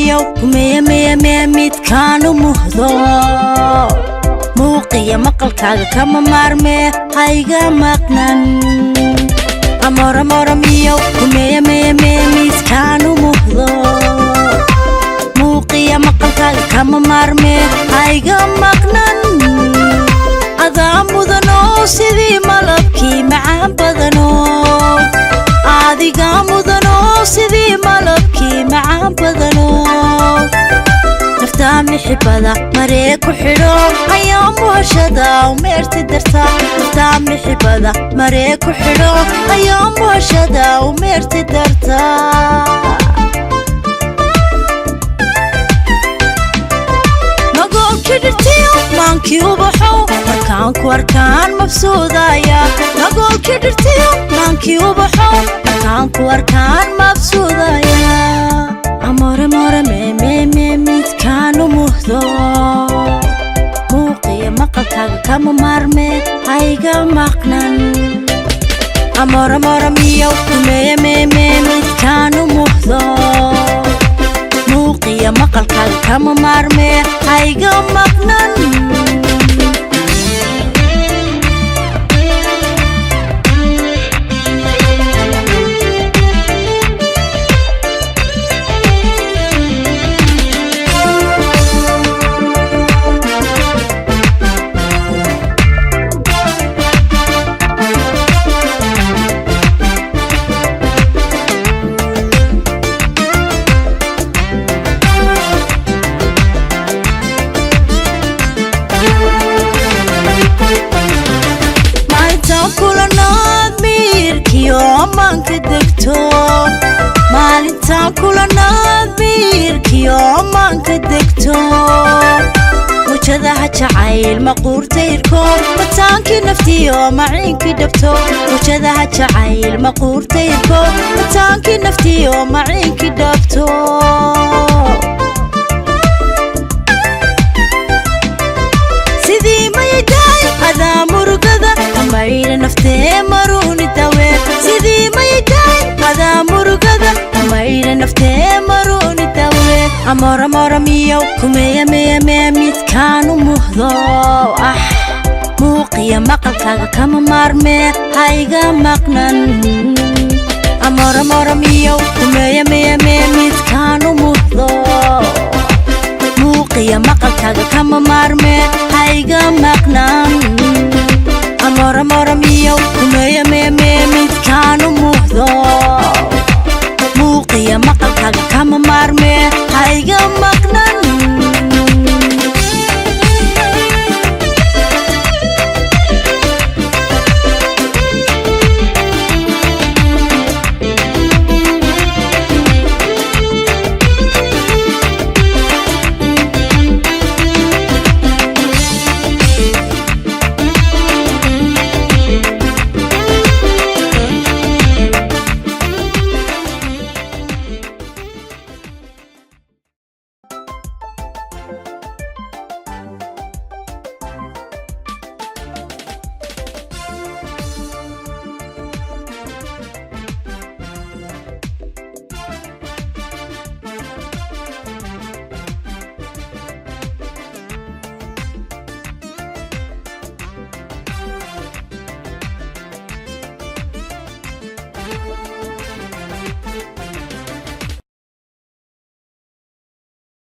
miyo kumeya meya meya mid kaanu muhdo muuqiya maqalkaaga kama maarme hayga maqnan amora mora miyo kumeya meya meya mid kaanu muhdo muuqiya maqalkaaga kama maarme hayga maqnan adaa mudano sidii malabkii macaan badano adiga mudano sidii malabkii macaan badano naftaa mixibada maree ku xidho ayaa muhashada umeerti darta naftaa mixibada maree ku xidho ayaa muhashada umeerti darta magoolkii dhirtiyo maankii ubaxo markaan ku arkaan mabsuudaya magoolkii dhirtiyo maankii ubaxo markaan ku arkaan mabsuudaya amore more me midkaanu muhdo muuqiya maqalkaaga kama maarme hayga maqnan amore more miyo kumeya me midkaanu muhdo muuqiya maqalkaaga kama maarme hayga maqnan maalintaan kulanaad biirkiyo maanka degto wajadaha jacayl maquurtayrko mataankii naftiyo maciinkii dhabto wajadaha jacayl maquurtayrko mataankii naftiyo maciinkii dhabto sidii maydaay adaa murugada amayna naftee maruuni dawe sidii maydaay adaa murugada amayna naftee maruuni dawe amora mora miyo kumeya meya meya midkaanu muhdo muuqiya maqalkaaga kama maarme hayga maqnan amora mora miyo kumeya meya meya midkaanu muhdo muuqiya maqalkaaga kama maarme hayga maqnan amora mora miyo kumeya meya meya midkaanu muhdo muuqiya maqalkaaga kama maarme hayga